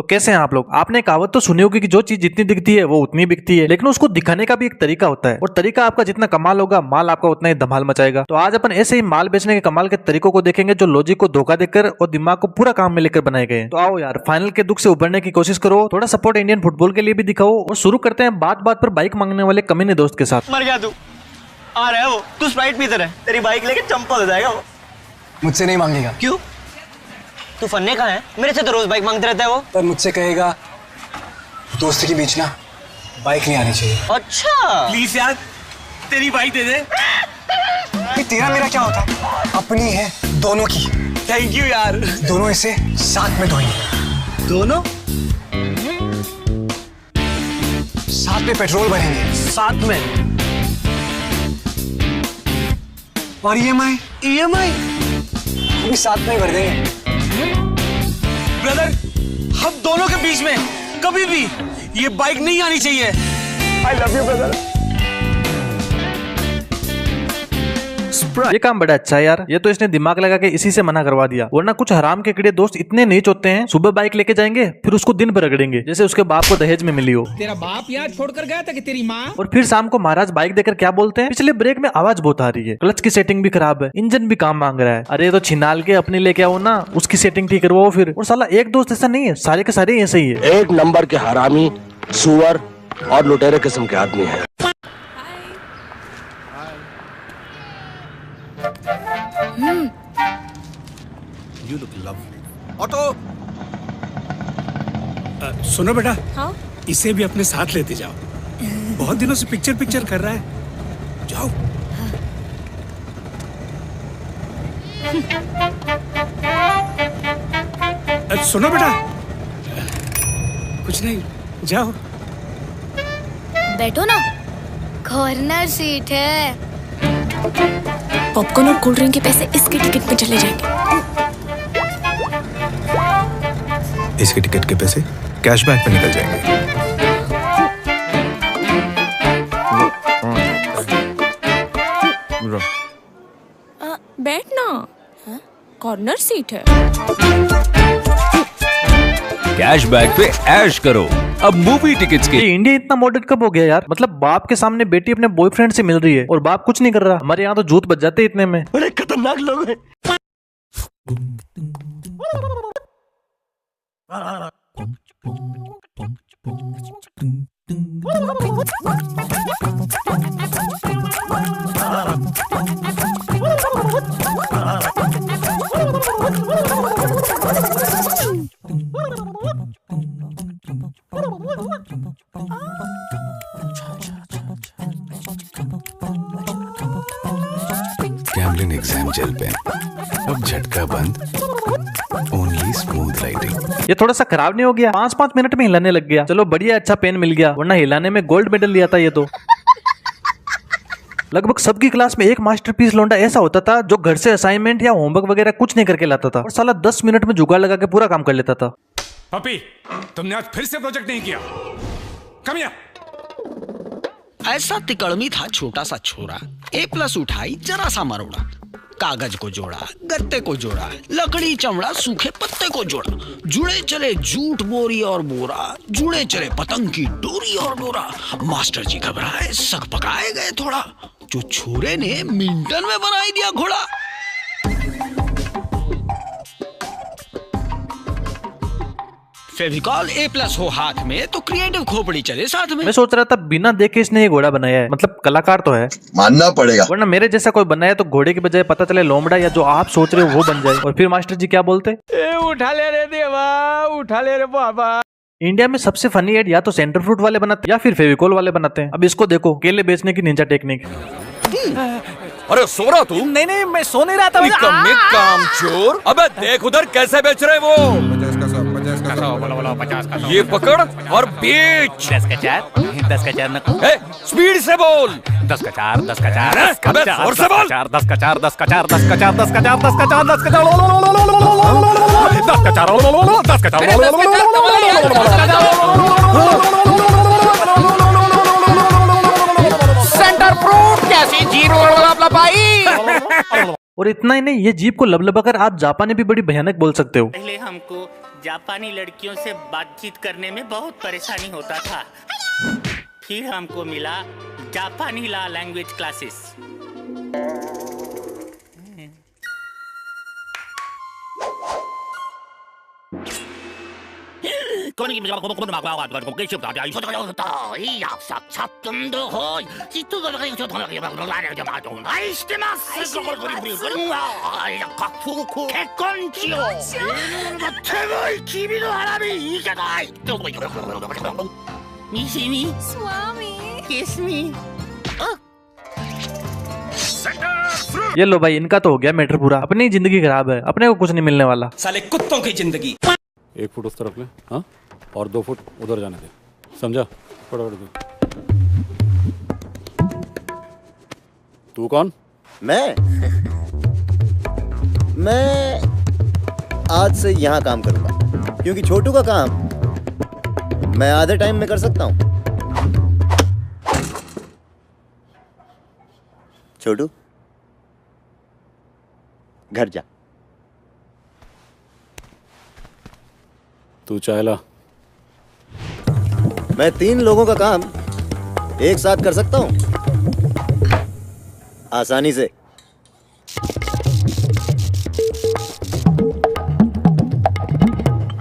तो कैसे हैं आप लोग। आपने कहावत तो सुनी होगी कि जो चीज जितनी दिखती है वो उतनी बिकती है, लेकिन उसको दिखाने का भी एक तरीका होता है, और तरीका आपका जितना कमाल होगा माल आपका उतना ही धमाल मचाएगा। तो आज अपन ऐसे ही माल बेचने के कमाल के तरीकों को देखेंगे जो लॉजिक को धोखा देकर और दिमाग को पूरा काम में लेकर बनाए गए। तो आओ यार, फाइनल के दुख से उभरने की कोशिश करो, थोड़ा सपोर्ट इंडियन फुटबॉल के लिए भी दिखाओ, और शुरू करते हैं बात बात पर बाइक मांगने वाले कमीने दोस्त के साथ। मर गया तू, आ रहा है वो, तू स्प्राइट पीते रहे, तेरी बाइक लेके चंपल हो जाएगा वो। मुझसे नहीं मांगेगा। क्यों? तू फन्ने कहाँ है? मेरे से तो रोज बाइक मांगते रहता है वो। पर मुझसे कहेगा दोस्त के बीच ना बाइक नहीं आनी चाहिए। अच्छा प्लीज यार तेरी बाइक दे दे। ये तेरा मेरा क्या होता है? अपनी है दोनों की। थैंक यू यार। दोनों इसे साथ में धोएंगे। दोनों साथ में पेट्रोल भरेंगे। साथ में। और ईएमआई EMI भी साथ में भर देंगे। ब्रदर, हम दोनों के बीच में कभी भी ये बाइक नहीं आनी चाहिए। I love you brother. ये काम बड़ा अच्छा है यार, ये तो इसने दिमाग लगा के इसी से मना करवा दिया, वरना कुछ हराम के कीड़े दोस्त इतने नीच होते हैं, सुबह बाइक लेके जाएंगे फिर उसको दिन भर रगड़ेंगे जैसे उसके बाप को दहेज में मिली हो। तेरा बाप यहाँ छोड़कर गया था कि तेरी माँ? और फिर शाम को महाराज बाइक देकर क्या बोलते हैं, पिछले ब्रेक में आवाज बहुत आ रही है, क्लच की सेटिंग भी खराब है, इंजन भी काम मांग रहा है। अरे तो छिनाल के अपनी लेके आओ ना, उसकी सेटिंग ठीक करवाओ फिर। और साला एक दोस्त ऐसा नहीं है, सारे के सारे ऐसे ही है। एक नंबर के हरामी, सुअर और लुटेरे किस्म के आदमी है। You look lovely. ऑटो। सुनो बेटा, हाँ? इसे भी अपने साथ लेते जाओ, बहुत दिनों से पिक्चर कर रहा है। जाओ। सुनो बेटा, कुछ नहीं, जाओ। बैठो ना, कॉर्नर सीट है। पॉपकॉर्न और कोल्ड ड्रिंक के पैसे इसके टिकट में चले जाएंगे। इसके टिकट के पैसे कैशबैक में निकल जाएंगे। बैठना, कॉर्नर सीट है। कैशबैक पे ऐश करो अब मूवी टिकट्स के। इंडिया इतना मॉडर्न कब हो गया यार, मतलब बाप के सामने बेटी अपने बॉयफ्रेंड से मिल रही है और बाप कुछ नहीं कर रहा। हमारे यहाँ तो जूत बच जाते इतने में। बड़े खतरनाक लोग हैं। गैम्बलिंग एग्जाम जेल पेन, अब झटका बंद, ओनली स्मूथ राइडिंग। ये थोड़ा सा खराब नहीं हो गया? 5-5 मिनट में हिलाने लग गया। चलो बढ़िया, अच्छा पेन मिल गया, वरना हिलाने में गोल्ड मेडल लिया था ये तो। लगभग सबकी क्लास में एक मास्टरपीस लौंडा ऐसा होता था जो घर से असाइनमेंट या होमवर्क वगैरह कुछ नहीं करके लाता था, और साला 10 मिनट में जुगाड़ लगा के पूरा काम कर लेता था। पपी, तुमने आज फिर से प्रोजेक्ट नहीं किया। Come here. ऐसा तिकड़मी था छोटा सा छोरा, A+ उठाई जरा सा मरोड़ा, कागज को जोड़ा, गत्ते को जोड़ा, लकड़ी चमड़ा सूखे पत्ते को जोड़ा, जुड़े चले जूट बोरी और बोरा, जुड़े चले पतंग की डोरी और डोरा। मास्टर जी घबराए, सक पकाए गए थोड़ा, जो छोरे ने मिंटन में बनाई दिया घोड़ा। फेविकॉल A+ हो हाथ में तो क्रिएटिव खोपड़ी चले साथ में। मैं सोच रहा था बिना देखे इसने ये घोड़ा बनाया है, मतलब कलाकार तो है, मानना पड़ेगा, वरना मेरे जैसा कोई बनाया तो घोड़े की बजाय पता चले लोमड़ा या जो आप सोच रहे हो वो बन जाए। और फिर मास्टर जी क्या बोलते, उठा ले रे देवा, उठा ले रे बाबा। इंडिया में सबसे फनी एड या तो सेंटर फ्रूट वाले बनाते या फिर फेविकोल वाले बनाते हैं। अब इसको देखो, केले बेचने की निंजा टेक्निक। अरे सो रहा तू? नहीं, मैं सो नहीं रहा था। निकम्मे कामचोर। अबे देख उधर कैसे बेच रहे वो। 50 का 100। ये पकड़ और बेच। 10 का 4, 10 का 4 नको। स्पीड से बोल। 10 का 4, 10 का 4, 10 का 4, और से बोल। 10 का 4, 10 का 4, 10 का 4, 10 का 4, 10 का 4, 10 का 4, 10 का 4, 10 का 4। सेंटर फ्रूट कैसी जीरो भाई। और इतना ही नहीं, ये जीप को लबलबा कर आप जापानी भी बड़ी भयानक बोल सकते हो। पहले हमको जापानी लड़कियों से बातचीत करने में बहुत परेशानी होता था। फिर हमको मिला जापानी ला लैंग्वेज क्लासेस। ये लो भाई, इनका तो हो गया मैटर पूरा। अपनी जिंदगी खराब है, अपने को कुछ नहीं मिलने वाला। साले कुत्तों की जिंदगी। 1 फुट उस तरफ ले, हाँ, और 2 फुट उधर जाने दे, समझा? फटाफट दे। तू कौन? मैं आज से यहाँ काम करूंगा, क्योंकि छोटू का काम मैं आधे टाइम में कर सकता हूँ। छोटू, घर जा। तू चाय ला। मैं 3 लोगों का काम एक साथ कर सकता हूँ, आसानी से।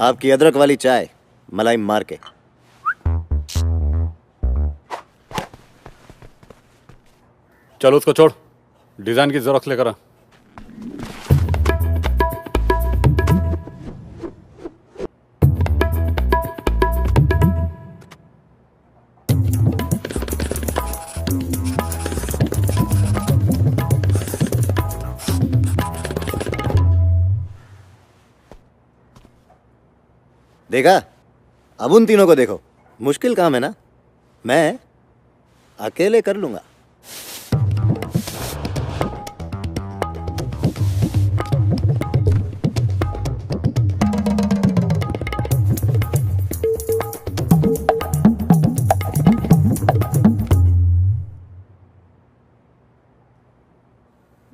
आपकी अदरक वाली चाय मलाई मार के। चलो उसको छोड़, डिजाइन की जेरॉक्स लेकर आ। देखा? अब उन तीनों को देखो। मुश्किल काम है ना, मैं अकेले कर लूंगा।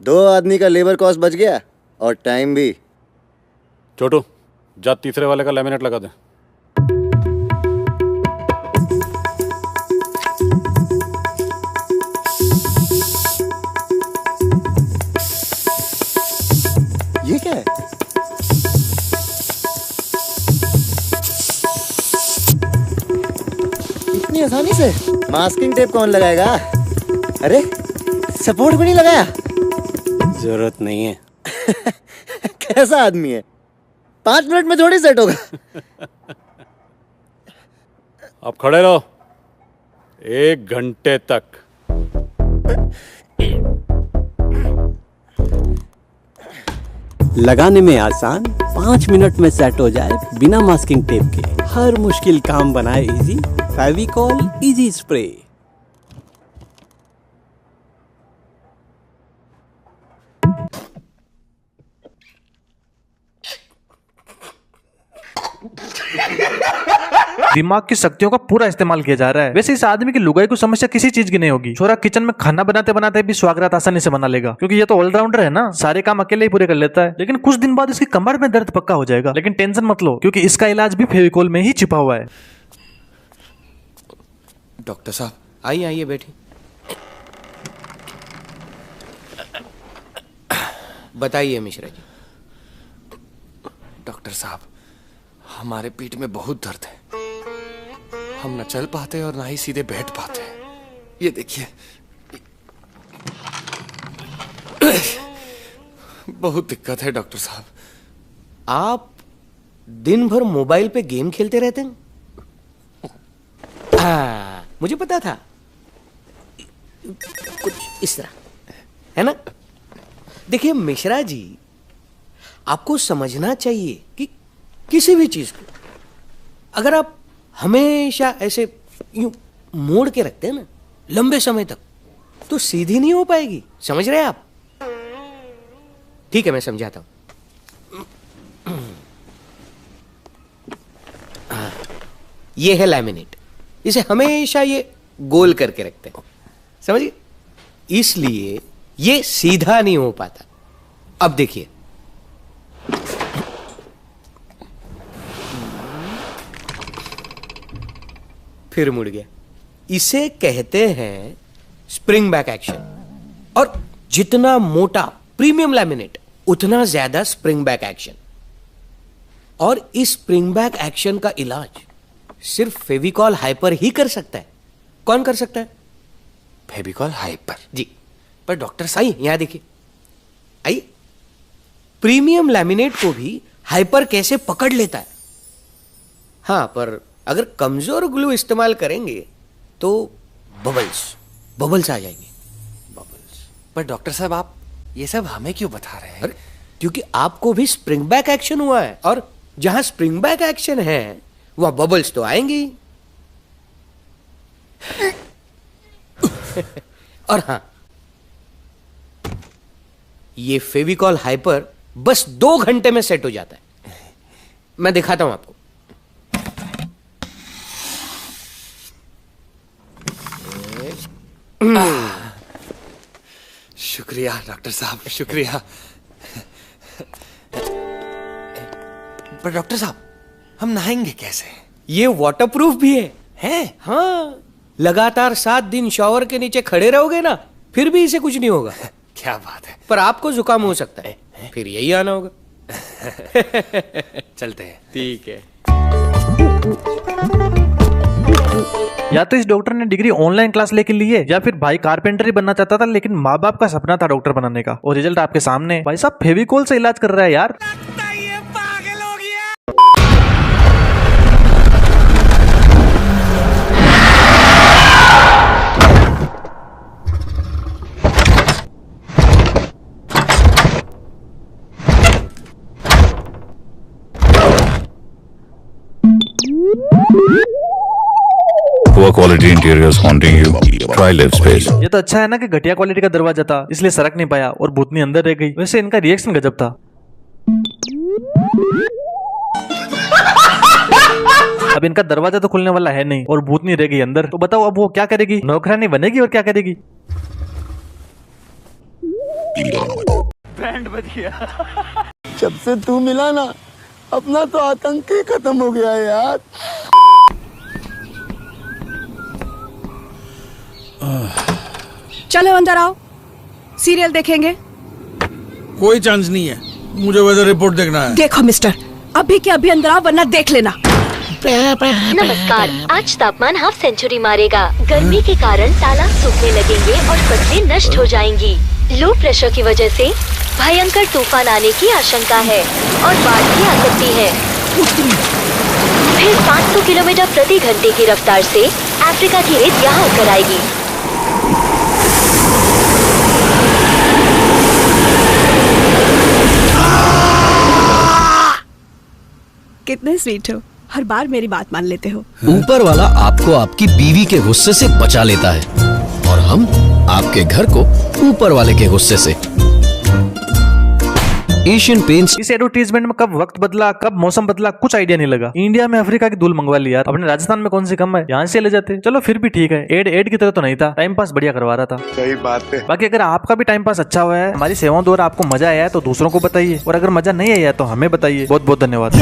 दो आदमी का लेबर कॉस्ट बच गया और टाइम भी। छोटू, जा तीसरे वाले का लैमिनेट लगा दे। ये क्या है? इतनी आसानी से मास्किंग टेप कौन लगाएगा? अरे सपोर्ट भी नहीं लगाया। जरूरत नहीं है। कैसा आदमी है? 5 मिनट में थोड़ी सेट होगा। अब खड़े रहो 1 घंटे तक। लगाने में आसान, 5 मिनट में सेट हो जाए बिना मास्किंग टेप के। हर मुश्किल काम बनाए इजी, फेविकॉल इजी स्प्रे। दिमाग की शक्तियों का पूरा इस्तेमाल किया जा रहा है। वैसे इस आदमी की लुगाई को समस्या किसी चीज की नहीं होगी। छोरा किचन में खाना बनाते बनाते भी स्वागत आसानी से बना लेगा, क्योंकि ये तो ऑलराउंडर है ना, सारे काम अकेले ही पूरे कर लेता है। लेकिन कुछ दिन बाद इसकी कमर में दर्द पक्का हो जाएगा। लेकिन टेंशन मत लो, क्योंकि इसका इलाज भी फेविकोल में ही छिपा हुआ है। डॉक्टर साहब आइए आइए बैठिए। बताइए मिश्रा जी। डॉक्टर साहब, हमारे पीठ में बहुत दर्द है। हम न चल पाते और ना ही सीधे बैठ पाते। ये देखिए, बहुत दिक्कत है डॉक्टर साहब। आप दिन भर मोबाइल पे गेम खेलते रहते हैं? मुझे पता था। कुछ इस तरह है ना। देखिए मिश्रा जी, आपको समझना चाहिए कि किसी भी चीज को अगर आप हमेशा ऐसे यूं मोड़ के रखते हैं ना लंबे समय तक, तो सीधी नहीं हो पाएगी। समझ रहे हैं आप? ठीक है, मैं समझाता हूं। ये है लैमिनेट। इसे हमेशा ये गोल करके रखते हैं, समझिए, इसलिए ये सीधा नहीं हो पाता। अब देखिए, फिर मुड़ गया। इसे कहते हैं स्प्रिंग बैक एक्शन। और जितना मोटा प्रीमियम लैमिनेट उतना ज्यादा स्प्रिंग बैक एक्शन। और इस स्प्रिंग बैक एक्शन का इलाज सिर्फ फेविकॉल हाइपर ही कर सकता है। कौन कर सकता है? फेविकॉल हाइपर। जी। पर डॉक्टर साहब यहां देखिए, आइए। प्रीमियम लैमिनेट को भी हाइपर कैसे पकड़ लेता है। हाँ, पर अगर कमजोर ग्लू इस्तेमाल करेंगे तो बबल्स आ जाएंगे। पर डॉक्टर साहब आप ये सब हमें क्यों बता रहे हैं? अरे क्योंकि आपको भी स्प्रिंग बैक एक्शन हुआ है, और जहां स्प्रिंग बैक एक्शन है वहां बबल्स तो आएंगे ही। और हाँ, ये फेविकॉल हाइपर बस 2 घंटे में सेट हो जाता है। मैं दिखाता हूं आपको। शुक्रिया डॉक्टर साहब, शुक्रिया। पर डॉक्टर साहब हम नहाएंगे कैसे? ये वाटरप्रूफ भी है? हाँ, लगातार 7 दिन शॉवर के नीचे खड़े रहोगे ना, फिर भी इसे कुछ नहीं होगा। क्या बात है। पर आपको जुकाम हो सकता है, फिर यही आना होगा। चलते हैं। ठीक है। या तो इस डॉक्टर ने डिग्री ऑनलाइन क्लास लेके ली है, या फिर भाई कारपेंटर ही बनना चाहता था, लेकिन माँ बाप का सपना था डॉक्टर बनाने का, और रिजल्ट आपके सामने। भाई साहब फेविकोल से इलाज कर रहा है यार। Poor quality interiors haunting you. Try Live Space. ये तो अच्छा है ना कि घटिया क्वालिटी का दरवाजा था, इसलिए सरक नहीं पाया और भूतनी अंदर रह गई। वैसे इनका रिएक्शन गजब था। अब इनका दरवाजा तो खुलने वाला है नहीं और भूतनी रह गई अंदर, तो बताओ अब वो क्या करेगी? नौकरानी बनेगी और क्या करेगी? बैंड बज गया। जब से तू मिला ना, अपना तो आतंक ही खत्म हो गया यार। चलो अंदर आओ, सीरियल देखेंगे। कोई चांस नहीं है, मुझे वेदर रिपोर्ट देखना है। देखो मिस्टर, अभी के अभी अंदर आओ वरना देख लेना। नमस्कार, आज तापमान हाफ सेंचुरी मारेगा। गर्मी के कारण तालाब सूखने लगेंगे और फसलें नष्ट हो जाएंगी। लो प्रेशर की वजह से भयंकर तूफान आने की आशंका है और बाढ़ भी आ सकती है। फिर 500 किलोमीटर प्रति घंटे की रफ्तार से अफ्रीका की रेत यहाँ उतर आएगी। कितने स्वीट हो, हर बार मेरी बात मान लेते हो। ऊपर वाला आपको आपकी बीवी के गुस्से से बचा लेता है और हम आपके घर को ऊपर वाले के गुस्से से। Asian paints. इस एडवर्टीजमेंट में कब वक्त बदला, कब मौसम बदला, कुछ आइडिया नहीं लगा। इंडिया में अफ्रीका की धूल मंगवा ली यार, अपने राजस्थान में कौन सी कम है, यहाँ से ले जाते। चलो फिर भी ठीक है, एड की तरह तो नहीं था, टाइम पास बढ़िया करवा रहा था। सही बात है। बाकी अगर आपका भी टाइम पास अच्छा हुआ है, हमारी सेवाओं द्वारा आपको मजा आया है तो दूसरों को बताइए, और अगर मजा नहीं आया तो हमें बताइए। बहुत बहुत धन्यवाद।